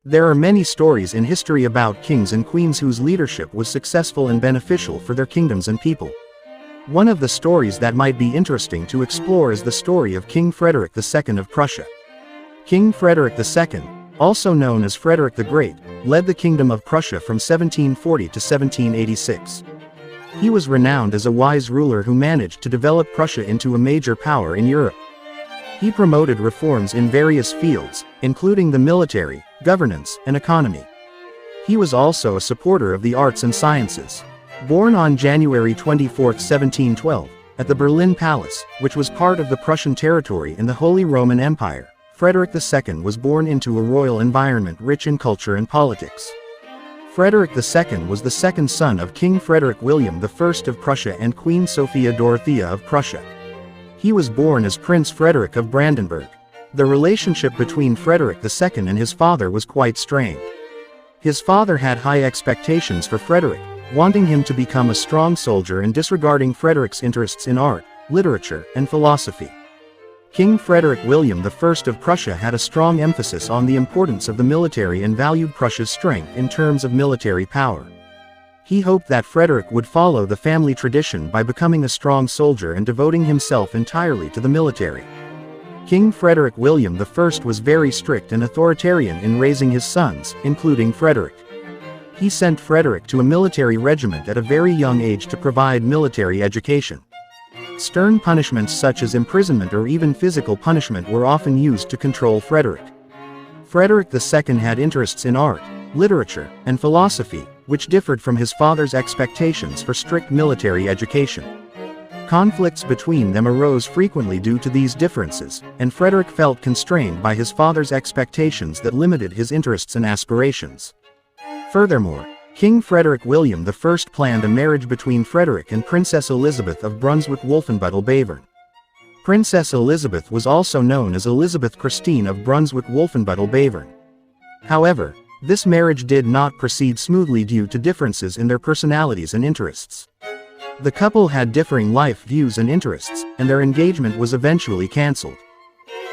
There are many stories in history about kings and queens whose leadership was successful and beneficial for their kingdoms and people. One of the stories that might be interesting to explore is the story of King Frederick II of Prussia. King Frederick II, also known as Frederick the Great, led the Kingdom of Prussia from 1740 to 1786. He was renowned as a wise ruler who managed to develop Prussia into a major power in Europe. He promoted reforms in various fields, including the military, governance, and economy. He was also a supporter of the arts and sciences. Born on January 24, 1712, at the Berlin Palace, which was part of the Prussian territory in the Holy Roman Empire, Frederick II was born into a royal environment rich in culture and politics. Frederick II was the second son of King Frederick William I of Prussia and Queen Sophia Dorothea of Prussia. He was born as Prince Frederick of Brandenburg. The relationship between Frederick II and his father was quite strained. His father had high expectations for Frederick, wanting him to become a strong soldier and disregarding Frederick's interests in art, literature, and philosophy. King Frederick William I of Prussia had a strong emphasis on the importance of the military and valued Prussia's strength in terms of military power. He hoped that Frederick would follow the family tradition by becoming a strong soldier and devoting himself entirely to the military. King Frederick William I was very strict and authoritarian in raising his sons, including Frederick. He sent Frederick to a military regiment at a very young age to provide military education. Stern punishments such as imprisonment or even physical punishment were often used to control Frederick. Frederick II had interests in art, literature, and philosophy, which differed from his father's expectations for strict military education. Conflicts between them arose frequently due to these differences, and Frederick felt constrained by his father's expectations that limited his interests and aspirations. Furthermore, King Frederick William I planned a marriage between Frederick and Princess Elizabeth of Brunswick-Wolfenbüttel-Bevern. Princess Elizabeth was also known as Elizabeth Christine of Brunswick-Wolfenbüttel-Bevern. However, this marriage did not proceed smoothly due to differences in their personalities and interests. The couple had differing life views and interests, and their engagement was eventually cancelled.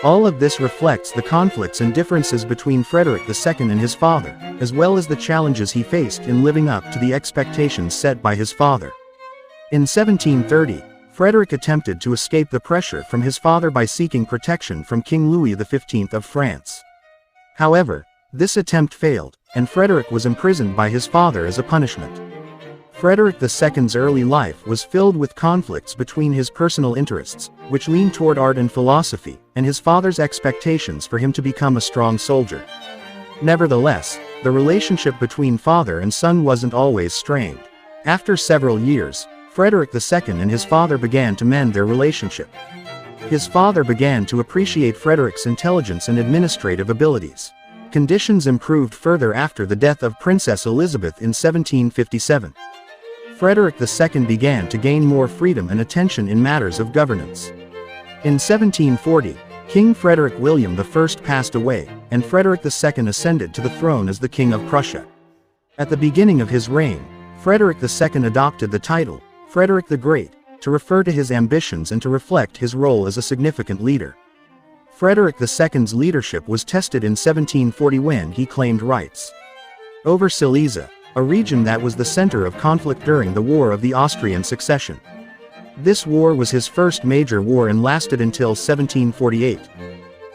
All of this reflects the conflicts and differences between Frederick II and his father, as well as the challenges he faced in living up to the expectations set by his father. In 1730, Frederick attempted to escape the pressure from his father by seeking protection from King Louis XV of France. However, this attempt failed, and Frederick was imprisoned by his father as a punishment. Frederick II's early life was filled with conflicts between his personal interests, which leaned toward art and philosophy, and his father's expectations for him to become a strong soldier. Nevertheless, the relationship between father and son wasn't always strained. After several years, Frederick II and his father began to mend their relationship. His father began to appreciate Frederick's intelligence and administrative abilities. Conditions improved further after the death of Princess Elizabeth in 1757. Frederick II began to gain more freedom and attention in matters of governance. In 1740, King Frederick William I passed away, and Frederick II ascended to the throne as the King of Prussia. At the beginning of his reign, Frederick II adopted the title, Frederick the Great, to refer to his ambitions and to reflect his role as a significant leader. Frederick II's leadership was tested in 1740 when he claimed rights over Silesia, a region that was the center of conflict during the War of the Austrian Succession. This war was his first major war and lasted until 1748.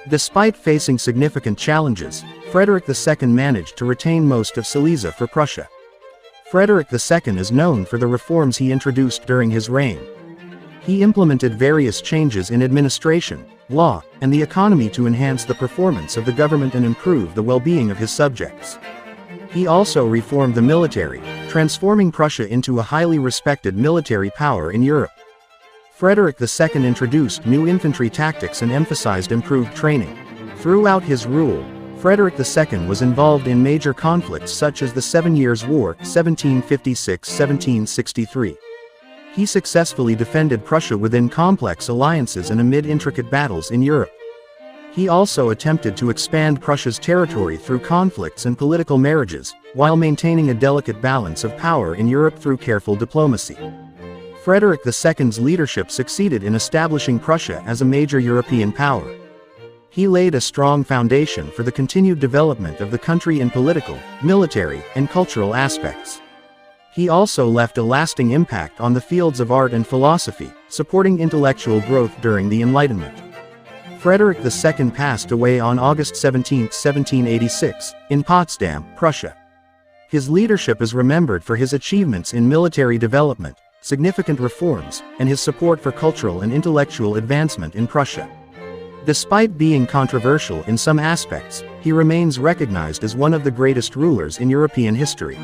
Despite facing significant challenges, Frederick II managed to retain most of Silesia for Prussia. Frederick II is known for the reforms he introduced during his reign. He implemented various changes in administration, law, and the economy to enhance the performance of the government and improve the well-being of his subjects. He also reformed the military, transforming Prussia into a highly respected military power in Europe. Frederick II introduced new infantry tactics and emphasized improved training. Throughout his rule, Frederick II was involved in major conflicts such as the Seven Years' War, 1756-1763. He successfully defended Prussia within complex alliances and amid intricate battles in Europe. He also attempted to expand Prussia's territory through conflicts and political marriages, while maintaining a delicate balance of power in Europe through careful diplomacy. Frederick II's leadership succeeded in establishing Prussia as a major European power. He laid a strong foundation for the continued development of the country in political, military, and cultural aspects. He also left a lasting impact on the fields of art and philosophy, supporting intellectual growth during the Enlightenment. Frederick II passed away on August 17, 1786, in Potsdam, Prussia. His leadership is remembered for his achievements in military development, significant reforms, and his support for cultural and intellectual advancement in Prussia. Despite being controversial in some aspects, he remains recognized as one of the greatest rulers in European history.